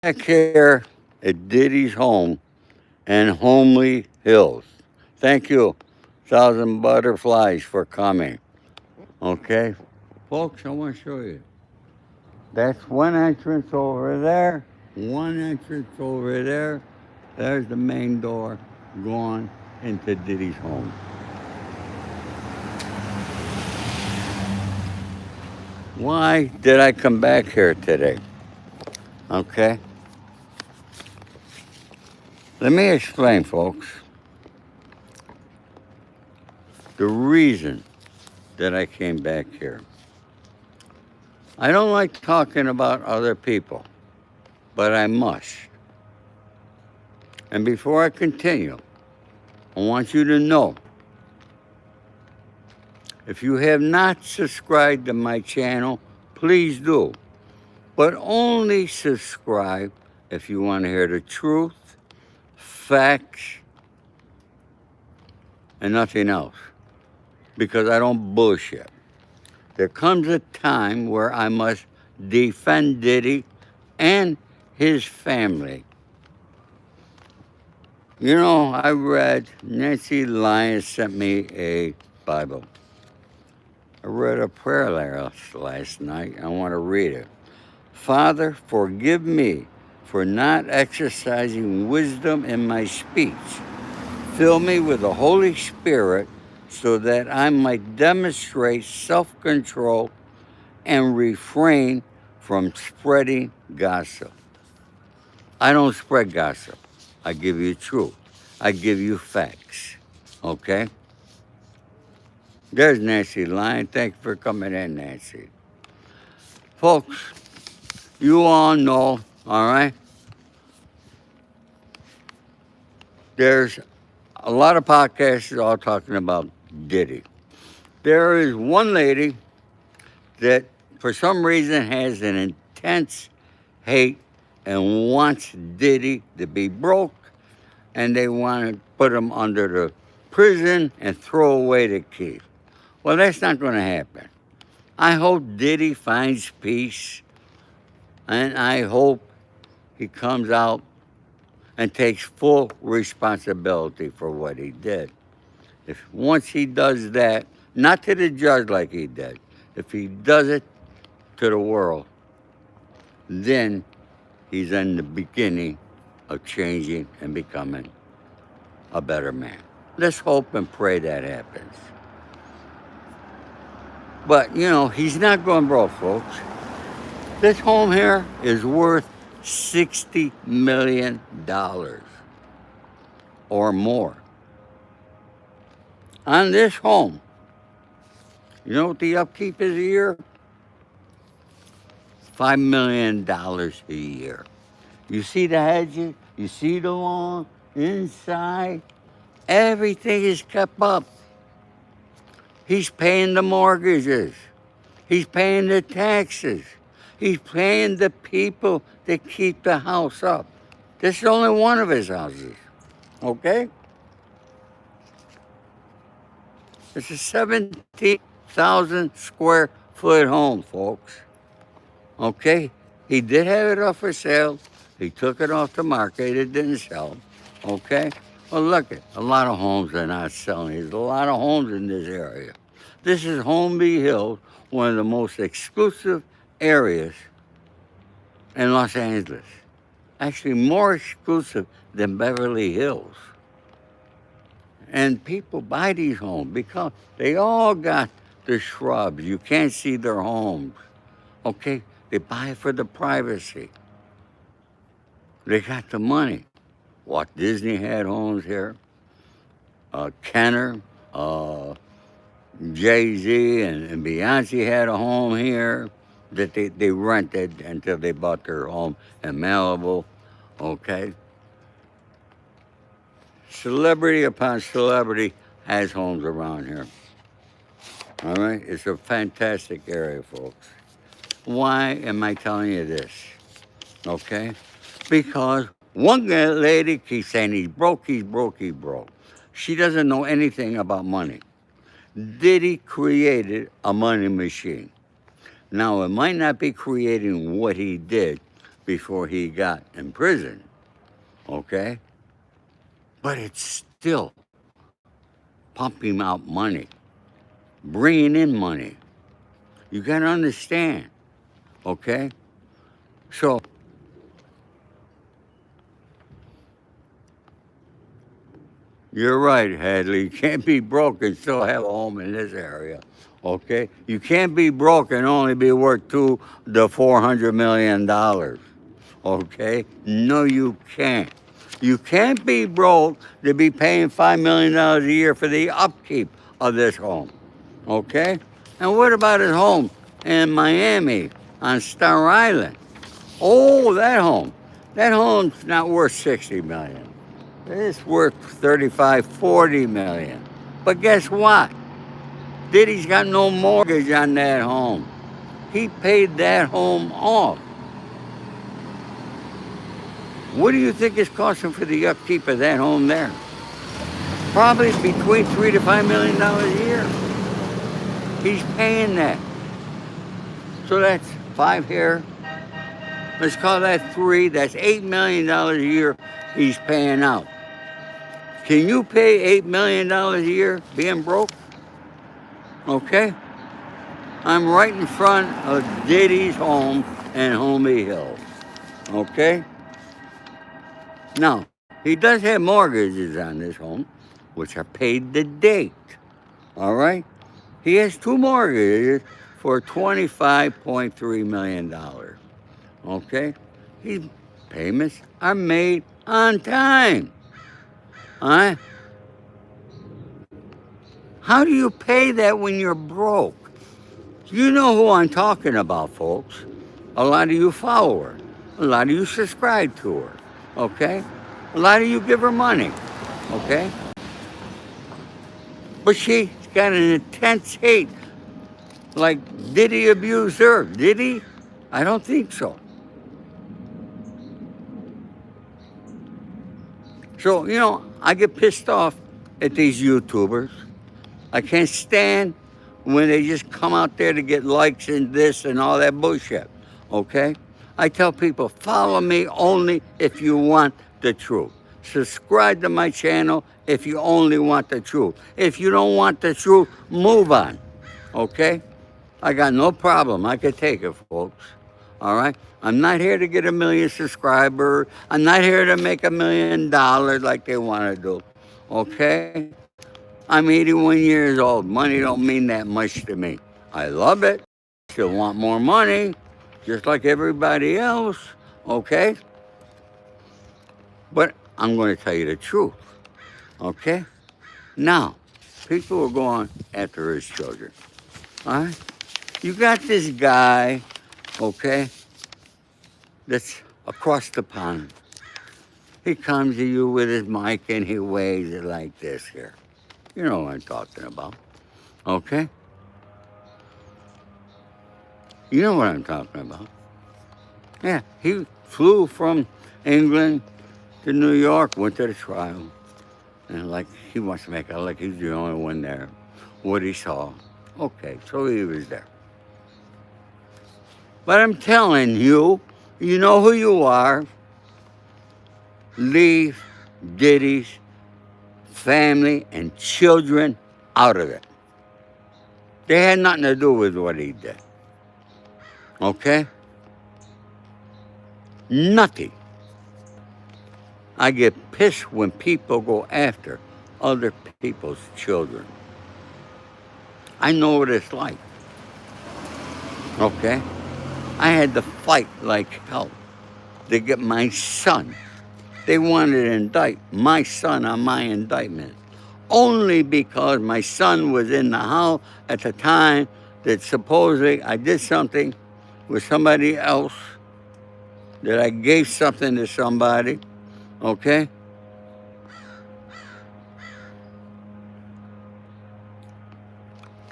back here at Diddy's home in Holmby Hills. Thank you, Thousand Butterflies, for coming. Okay, folks, I want to show you. That's one entrance over there, one entrance over there. There's the main door going into Diddy's home. Why did I come back here today? Okay, let me explain, folks. The reason that I came back here. I don't like talking about other people, but I must. And before I continue, I want you to know, if you have not subscribed to my channel, please do. But only subscribe if you want to hear the truth, facts, and nothing else. Because I don't bullshit. There comes a time where I must defend Diddy and his family. You know, I read, Nancy Lyons sent me a Bible. I read a prayer last night. I want to read it. Father, forgive me for not exercising wisdom in my speech. Fill me with the Holy Spirit so that I might demonstrate self-control and refrain from spreading gossip. I don't spread gossip. I give you truth. I give you facts. Okay? There's Nancy Lyon. Thank you for coming in, Nancy. Folks, you all know, all right? There's a lot of podcasts all talking about Diddy. There is one lady that for some reason has an intense hate and wants Diddy to be broke, and they want to put him under the prison and throw away the key. Well, that's not going to happen. I hope Diddy finds peace, and I hope he comes out and takes full responsibility for what he did. If once he does that, not to the judge like he did, if he does it to the world, then he's in the beginning of changing and becoming a better man. Let's hope and pray that happens. But, you know, he's not going broke, folks. This home here is worth $60 million or more. On this home, you know what the upkeep is a year? $5 million a year. You see the hedges, you see the lawn, inside, everything is kept up. He's paying the mortgages. He's paying the taxes. He's paying the people that keep the house up. This is only one of his houses, okay? It's a 17,000 square foot home, folks. Okay? He did have it up for sale. He took it off the market. It didn't sell. Okay? Well, look, a lot of homes are not selling. There's a lot of homes in this area. This is Holmby Hills, one of the most exclusive areas in Los Angeles. Actually, more exclusive than Beverly Hills. And people buy these homes because they all got the shrubs. You can't see their homes. Okay? They buy it for the privacy. They got the money. Walt Disney had homes here. Kenner, Jay-Z and Beyonce had a home here that they rented until they bought their home in Malibu. Okay? Celebrity upon celebrity has homes around here. All right? It's a fantastic area, folks. Why am I telling you this? Okay? Because one lady keeps saying he's broke, he's broke, he's broke. She doesn't know anything about money. Diddy created a money machine. Now, it might not be creating what he did, before he got in prison, okay? But it's still pumping out money, bringing in money. You got to understand, okay? So you're right, Hadley. You can't be broke and still have a home in this area. Okay? You can't be broke and only be worth $400 million. Okay? No, you can't. You can't be broke to be paying $5 million a year for the upkeep of this home. Okay? And what about his home in Miami on Star Island? Oh, that home. That home's not worth $60 million. It's worth 35, 40 million. But guess what? Diddy's got no mortgage on that home. He paid that home off. What do you think it's costing for the upkeep of that home there? Probably between $3 to $5 million a year. He's paying that. So that's 5 here. Let's call that 3. That's $8 million a year he's paying out. Can you pay $8 million a year being broke? Okay? I'm right in front of Diddy's home in Holmby Hills. Okay? Now, he does have mortgages on this home, which are paid to date. All right? He has 2 mortgages for $25.3 million. Okay? His payments are made on time. All right? How do you pay that when you're broke? You know who I'm talking about, folks. A lot of you follow her. A lot of you subscribe to her. Okay? A lot of you give her money. Okay? But she's got an intense hate. Like, did he abuse her? Did he? I don't think so. So, I get pissed off at these YouTubers. I can't stand when they just come out there to get likes and this and all that bullshit, okay? I tell people, follow me only if you want the truth. Subscribe to my channel if you only want the truth. If you don't want the truth, move on, okay? I got no problem. I can take it, folks, all right? I'm not here to get 1 million subscribers. I'm not here to make $1 million like they want to do, okay? I'm 81 years old. Money don't mean that much to me. I love it. Still want more money, just like everybody else, okay? But I'm going to tell you the truth, okay? Now, people are going after his children, all right? You got this guy, okay, that's across the pond. He comes to you with his mic and he waves it like this here. You know what I'm talking about, okay? You know what I'm talking about. Yeah, he flew from England to New York, went to the trial, and like he wants to make out like he's the only one there. What he saw. Okay, so he was there. But I'm telling you, you know who you are. Leave Diddy's family and children out of it. They had nothing to do with what he did. Okay? Nothing. I get pissed when people go after other people's children. I know what it's like. Okay? I had to fight like hell to get my son. They wanted to indict my son on my indictment. Only because my son was in the house at the time that supposedly I did something with somebody else, that I gave something to somebody, okay?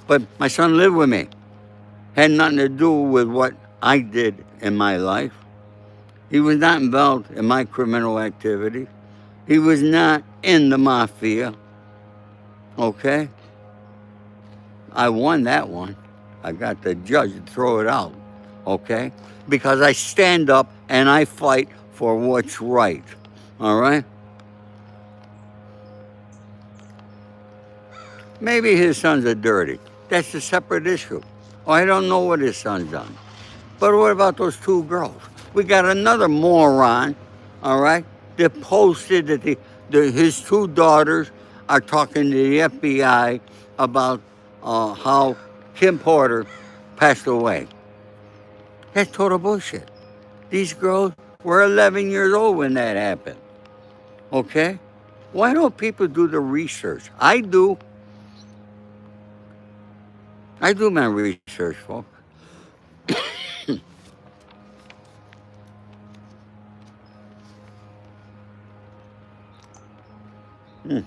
But my son lived with me. Had nothing to do with what I did in my life. He was not involved in my criminal activity. He was not in the mafia, okay? I won that one. I got the judge to throw it out, okay? because I stand up and I fight for what's right. All right? Maybe his sons are dirty. That's a separate issue. Oh, I don't know what his son's done. But what about those two girls? We got another moron, all right, that posted that his two daughters are talking to the FBI about how Kim Porter passed away. That's total bullshit. These girls were 11 years old when that happened. Okay? Why don't people do the research? I do. I do my research, folks. Hmm.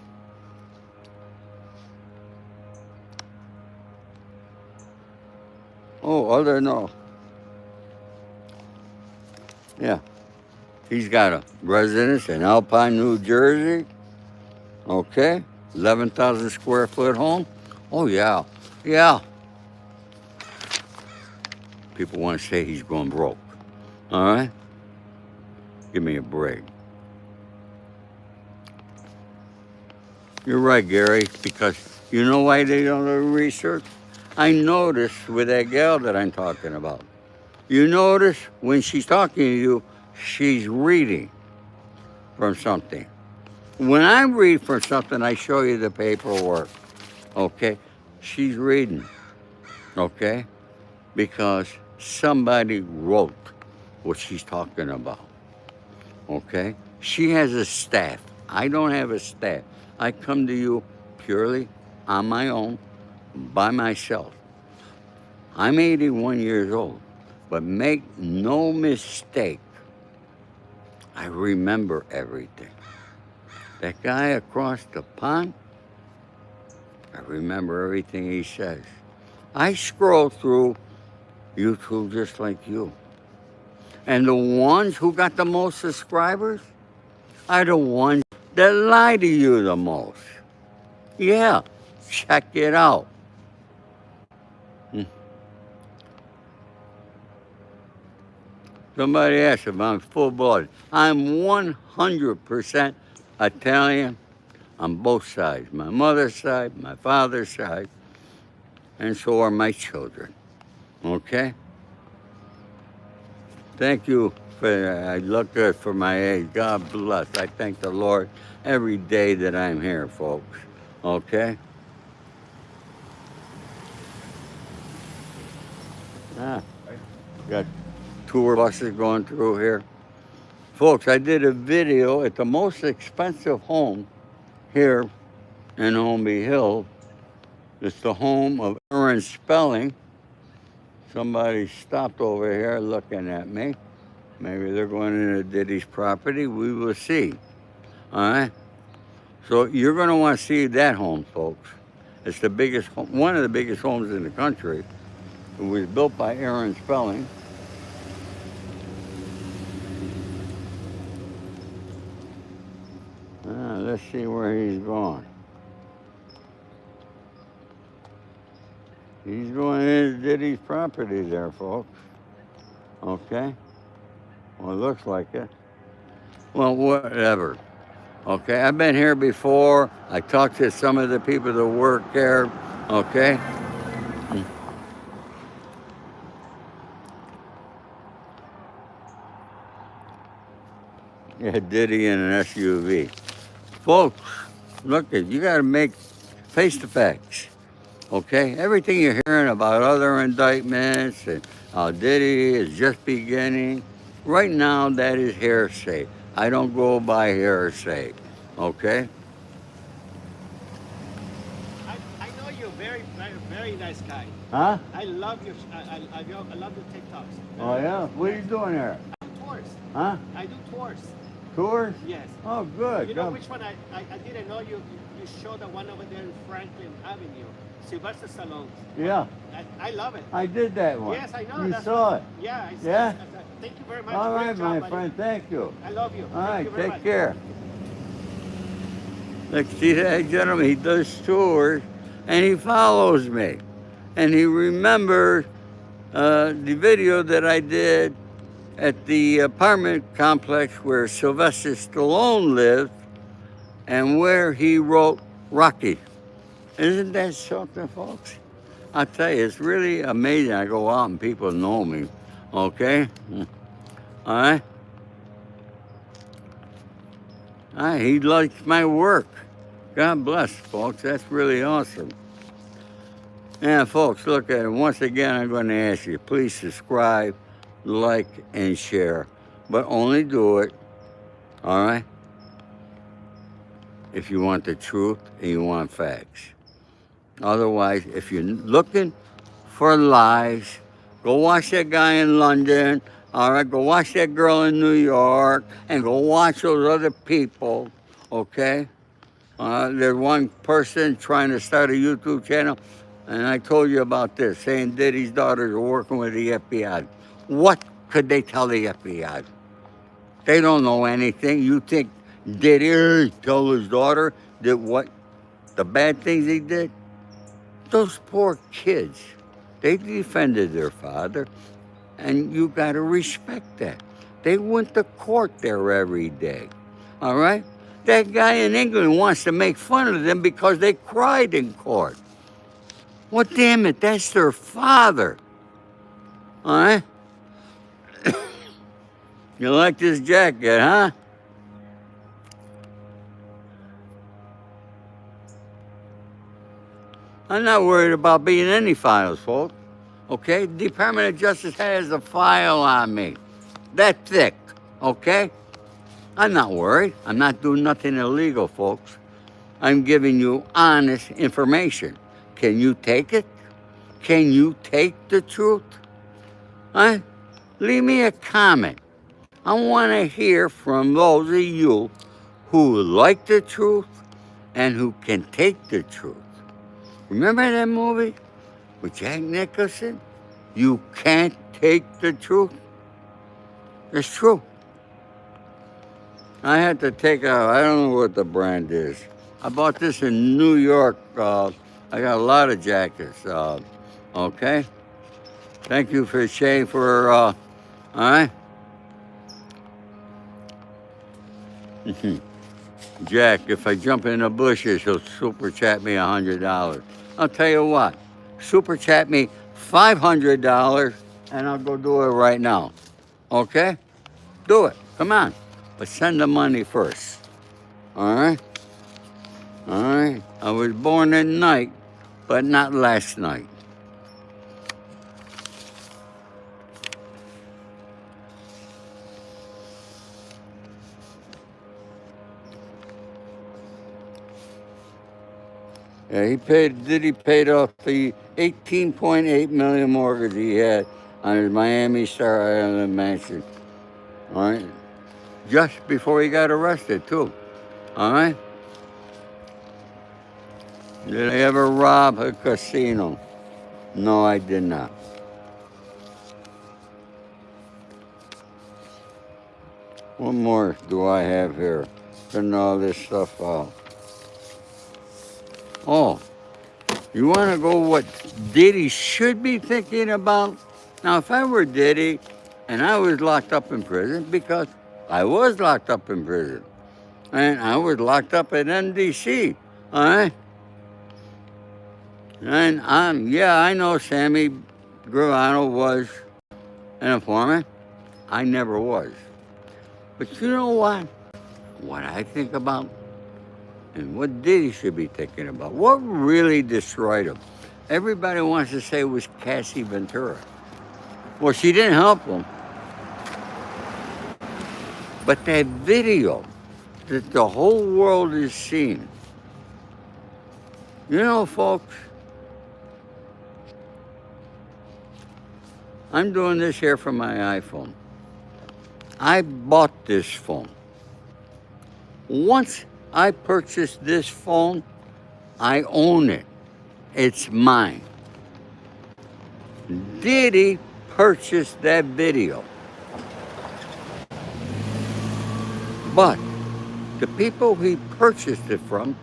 Oh, other no. Yeah. He's got a residence in Alpine, New Jersey. Okay. 11,000 square foot home. Oh, yeah. Yeah. People want to say he's going broke. All right? Give me a break. You're right, Gary, because you know why they don't do research? I noticed with that gal that I'm talking about. You notice when she's talking to you, she's reading from something. When I read from something, I show you the paperwork, okay? She's reading, okay? Because somebody wrote what she's talking about, okay? She has a staff. I don't have a staff. I come to you purely on my own, by myself. I'm 81 years old, but make no mistake, I remember everything. That guy across the pond, I remember everything he says. I scroll through YouTube just like you. And the ones who got the most subscribers are the ones that lie to you the most. Yeah, check it out. Somebody asked if I'm full blood. I'm 100% Italian on both sides. My mother's side, my father's side, and so are my children. Okay? Thank you. I look good for my age. God bless. I thank the Lord every day that I'm here, folks. Okay? Got tour buses going through here. Folks, I did a video at the most expensive home here in Holmby Hills. It's the home of Aaron Spelling. Somebody stopped over here looking at me. Maybe they're going into Diddy's property. We will see. All right? So you're going to want to see that home, folks. It's the biggest, one of the biggest homes in the country. It was built by Aaron Spelling. Let's see where he's going. He's going into Diddy's property there, folks. Okay? Well, it looks like it. Well, whatever. Okay, I've been here before. I talked to some of the people that work there. Okay? Yeah, Diddy in an SUV. Folks, look, you got to make face the facts. Okay? Everything you're hearing about other indictments and how Diddy is just beginning, right now that is hearsay. I don't go by hearsay. Okay? I know you're very nice guy. Huh? I love your I love your TikToks. Oh, yeah? What are you doing there? I do tours. Huh? I do tours. Tours? Yes. Oh, good. You know which one I didn't know you showed the one over there in Franklin Avenue, Sylvester Stallone. Yeah. I love it. I did that one. Yes, I know. You saw it? Yeah. Yeah? Thank you very much. All Great right, job, my buddy. friend. Thank you. I love you. All right, Thank you very take much. care. Look, see that gentleman? He does tours, and he follows me. And he remembers the video that I did at the apartment complex where Sylvester Stallone lived and where he wrote Rocky. Isn't that something, folks? I tell you, it's really amazing. I go out and people know me. Okay? All right? He likes my work. God bless, folks. That's really awesome. And, folks, look at it. Once again, I'm going to ask you, please subscribe, like, and share. But only do it, all right, if you want the truth and you want facts. Otherwise, if you're looking for lies, go watch that guy in London, all right? Go watch that girl in New York, and go watch those other people, okay? There's one person trying to start a YouTube channel, and I told you about this, saying Diddy's daughters are working with the FBI. What could they tell the FBI? They don't know anything. You think Diddy tell his daughter that what the bad things he did? Those poor kids, they defended their father, and you got to respect that. They went to court there every day, all right? That guy in England wants to make fun of them because they cried in court. Well, damn it, that's their father, all right? You like this jacket, huh? I'm not worried about being any files, folks. Okay? Department of Justice has a file on me. That thick, okay? I'm not worried. I'm not doing nothing illegal, folks. I'm giving you honest information. Can you take it? Can you take the truth? Huh? Leave me a comment. I want to hear from those of you who like the truth and who can take the truth. Remember that movie with Jack Nicholson? You can't take the truth. It's true. I had to take I don't know what the brand is. I bought this in New York. I got a lot of jackets. Okay? Thank you for Shay for, all right? Jack, if I jump in the bushes, he'll super chat me $100. I'll tell you what, super chat me $500 and I'll go do it right now. Okay? Do it. Come on. But send the money first. All right? All right? I was born at night, but not last night. Yeah, Diddy paid off the $18.8 million mortgage he had on his Miami Star Island mansion. All right? Just before he got arrested, too. All right? Did I ever rob a casino? No, I did not. What more do I have here? Putting all this stuff out. Oh, you want to go what Diddy should be thinking about? Now, if I were Diddy and I was locked up in prison, because I was locked up in prison, and I was locked up at NDC, all right? And I know Sammy Gravano was an informant. I never was. But you know what? What I think about and what Diddy should be thinking about. What really destroyed him? Everybody wants to say it was Cassie Ventura. Well, she didn't help him. But that video that the whole world is seeing. You know, folks, I'm doing this here from my iPhone. I bought this phone. Once I purchased this phone, I own it. It's mine. Diddy purchased that video. But the people he purchased it from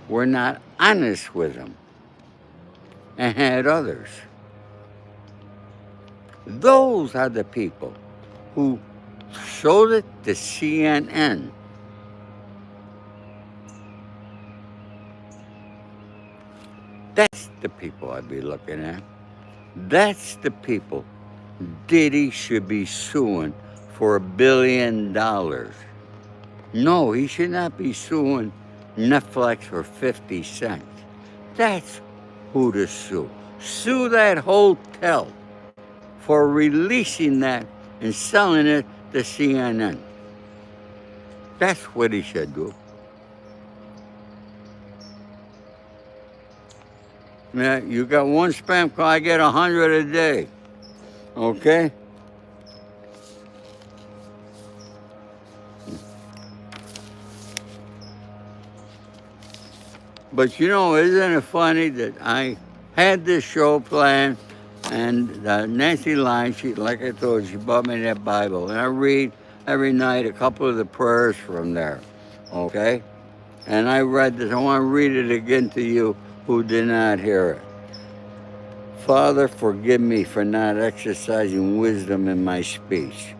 were not honest with him and had others. Those are the people who showed it to CNN. That's the people I'd be looking at. That's the people Diddy should be suing for $1 billion. No, he should not be suing Netflix for 50 cents. That's who to sue. Sue that hotel for releasing that and selling it to CNN. That's what he should do. Now, you got one spam call, I get 100 a day. Okay? But you know, isn't it funny that I had this show planned, and Nancy Lyons, she, like I told you, she bought me that Bible, and I read every night a couple of the prayers from there, okay? And I read this. I want to read it again to you who did not hear it. Father, forgive me for not exercising wisdom in my speech.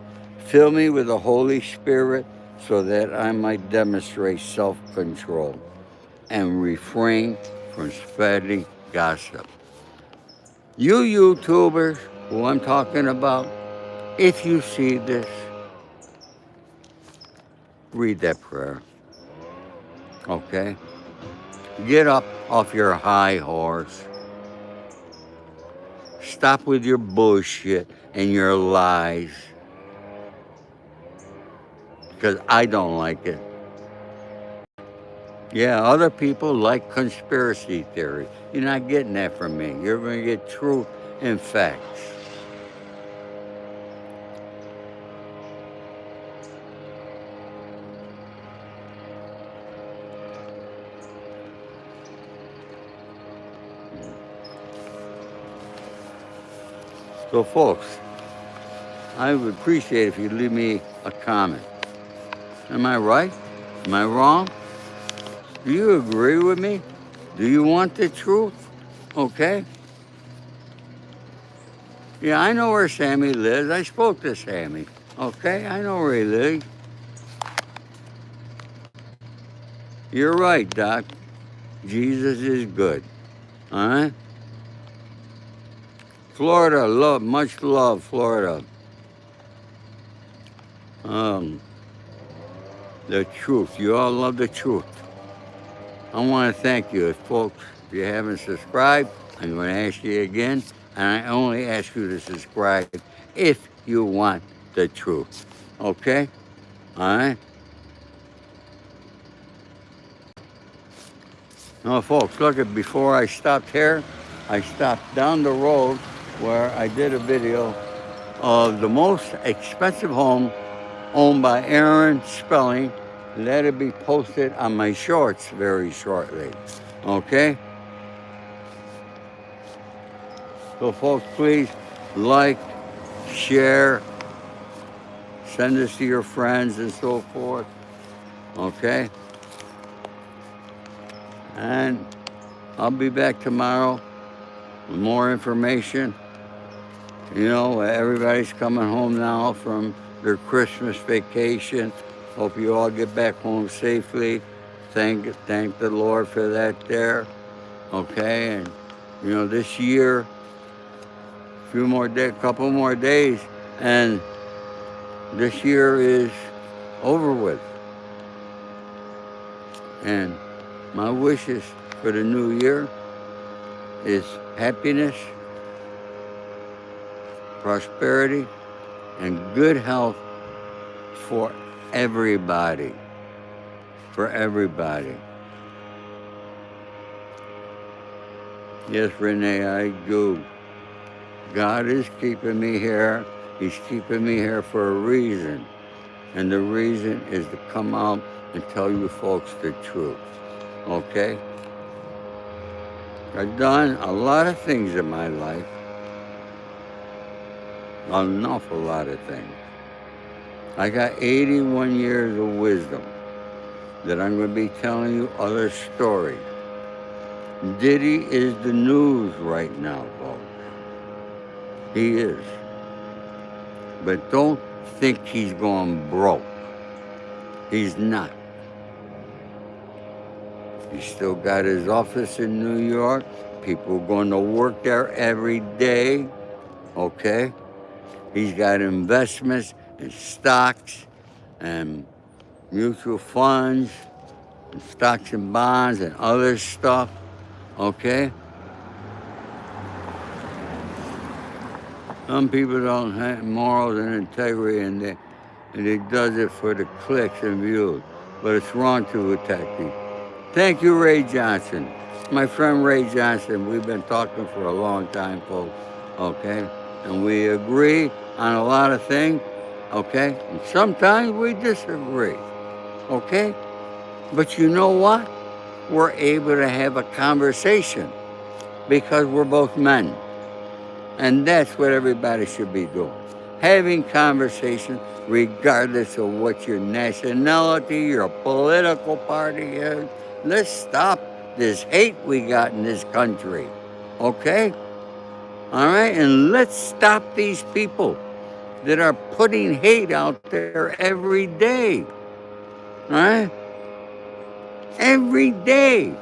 Fill me with the Holy Spirit so that I might demonstrate self-control and refrain from spreading gossip. You YouTubers who I'm talking about, if you see this, read that prayer, okay? Get up off your high horse. Stop with your bullshit and your lies, because I don't like it. Yeah, other people like conspiracy theory. You're not getting that from me. You're going to get truth and facts. So, folks, I would appreciate if you leave me a comment. Am I right? Am I wrong? Do you agree with me? Do you want the truth? Okay. Yeah, I know where Sammy lives. I spoke to Sammy. Okay, I know where he lives. You're right, Doc. Jesus is good. All right? Florida, much love, Florida. The truth. You all love the truth. I want to thank you, folks. If you haven't subscribed, I'm going to ask you again, and I only ask you to subscribe if you want the truth. Okay? All right? Now, folks, look, before I stopped here, I stopped down the road where I did a video of the most expensive home owned by Aaron Spelling. Let it be posted on my shorts very shortly. Okay? So, folks, please like, share, send this to your friends and so forth. Okay? And I'll be back tomorrow with more information. You know, everybody's coming home now from their Christmas vacation. Hope you all get back home safely. Thank the Lord for that there. Okay, and you know, this year, couple more days, and this year is over with. And my wishes for the new year is happiness, prosperity, and good health for everybody. For everybody. Yes, Renee, I do. God is keeping me here. He's keeping me here for a reason. And the reason is to come out and tell you folks the truth. Okay? I've done a lot of things in my life. An awful lot of things. I got 81 years of wisdom that I'm going to be telling you other stories. Diddy is the news right now, folks. He is. But don't think he's going broke. He's not. He's still got his office in New York. People are going to work there every day. Okay? He's got investments in stocks and mutual funds and stocks and bonds and other stuff. Okay? Some people don't have morals and integrity, and he does it for the clicks and views. But it's wrong to attack people. Thank you, Ray Johnson. My friend Ray Johnson, we've been talking for a long time, folks, okay? And we agree on a lot of things, okay? And sometimes we disagree, okay? But you know what? We're able to have a conversation because we're both men. And that's what everybody should be doing. Having conversation regardless of what your nationality, your political party is. Let's stop this hate we got in this country. Okay? All right? And let's stop these people that are putting hate out there every day. All right? Every day.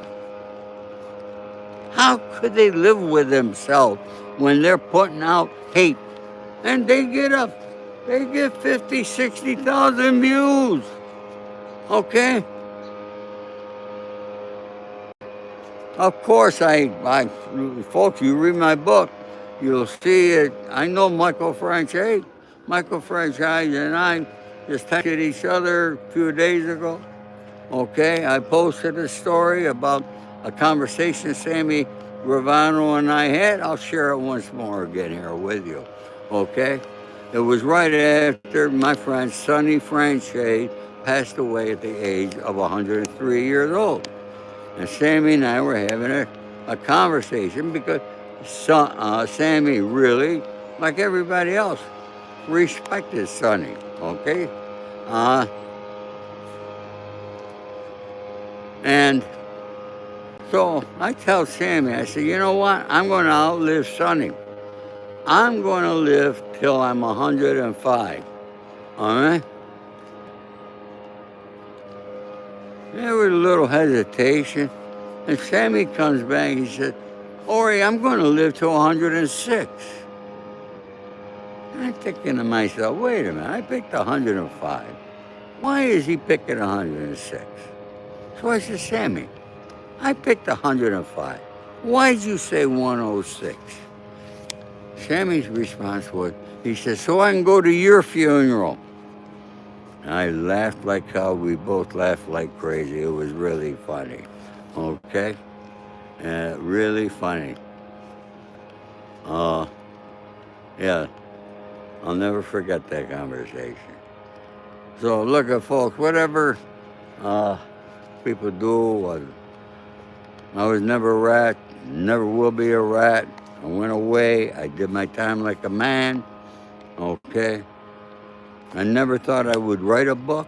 How could they live with themselves when they're putting out hate? And they get 50, 60,000 views. Okay? Of course, folks, you read my book, you'll see it. I know Michael Franchise. Michael Franchise and I just texted each other a few days ago. Okay? I posted a story about a conversation Sammy Gravano and I had. I'll share it once more again here with you. Okay? It was right after my friend Sonny Franchise passed away at the age of 103 years old. And Sammy and I were having a conversation because Sammy really, like everybody else, respected Sonny, okay? And so I tell Sammy, I said, you know what? I'm going to outlive Sonny. I'm going to live till I'm 105, all right? There was a little hesitation, and Sammy comes back, he said, Ori, I'm going to live till 106. And I'm thinking to myself, wait a minute, I picked 105. Why is he picking 106? So I said, Sammy, I picked 105. Why'd you say 106? Sammy's response was, he said, so I can go to your funeral. I laughed like how we both laughed like crazy. It was really funny. Okay? Really funny. Yeah, I'll never forget that conversation. So look at folks, whatever people do, I was never a rat, never will be a rat. I went away, I did my time like a man. Okay? I never thought I would write a book,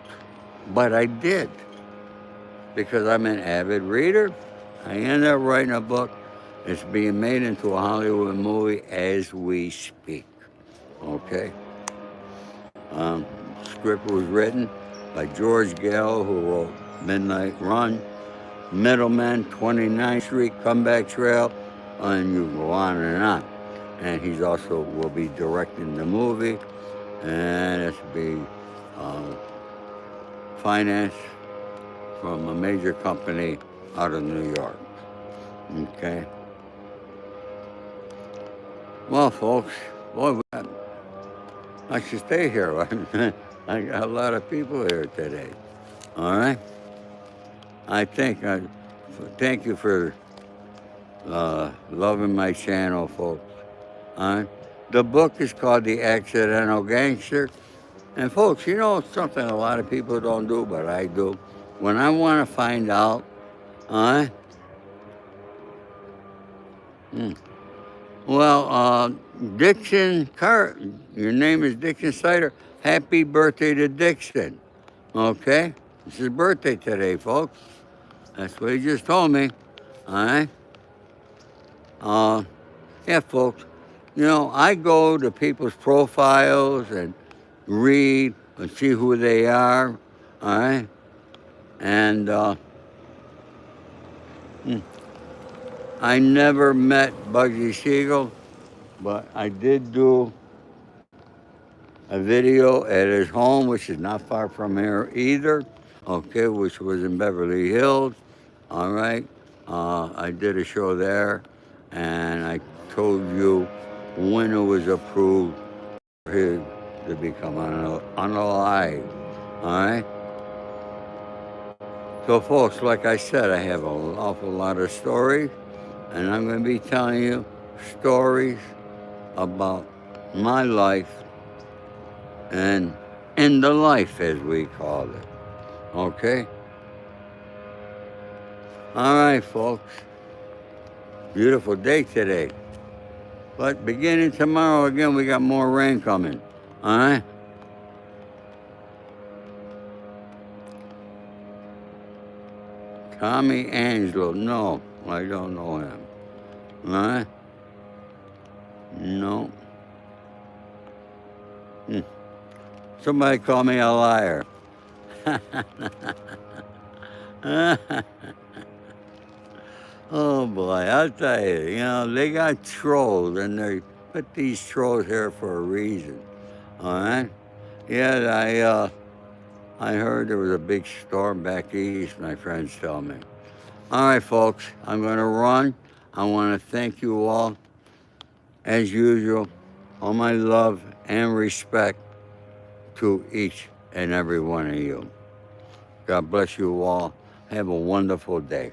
but I did. Because I'm an avid reader, I ended up writing a book. It's being made into a Hollywood movie as we speak. Okay? Script was written by George Gale, who wrote Midnight Run, Middleman, 29th Street, Comeback Trail, and you go on and on. And he's also will be directing the movie, and it's be financed from a major company out of New York. Okay. Well, folks, boy, I should stay here. I got a lot of people here today. All right. I thank you for loving my channel, folks. All right. The book is called The Accidental Gangster. And folks, you know something a lot of people don't do, but I do. When I want to find out, well, Dixon your name is Dixon Sider. Happy birthday to Dixon. Okay? It's his birthday today, folks. That's what he just told me. All right? Yeah, folks. You know, I go to people's profiles and read and see who they are. All right, and I never met Bugsy Siegel, but I did do a video at his home, which is not far from here either. Okay, which was in Beverly Hills. All right, I did a show there, and I told you when it was approved for him to become unalive. All right. So, folks, like I said, I have an awful lot of stories, and I'm going to be telling you stories about my life and in the life, as we call it. Okay? All right, folks. Beautiful day today. But beginning tomorrow again, we got more rain coming. All right? Tommy Angelo. No, I don't know him. All right? No. Somebody call me a liar. Oh boy, I'll tell you, they got trolls and they put these trolls here for a reason. All right? Yeah, I heard there was a big storm back east, my friends tell me. All right, folks, I'm going to run. I want to thank you all, as usual, all my love and respect to each and every one of you. God bless you all. Have a wonderful day.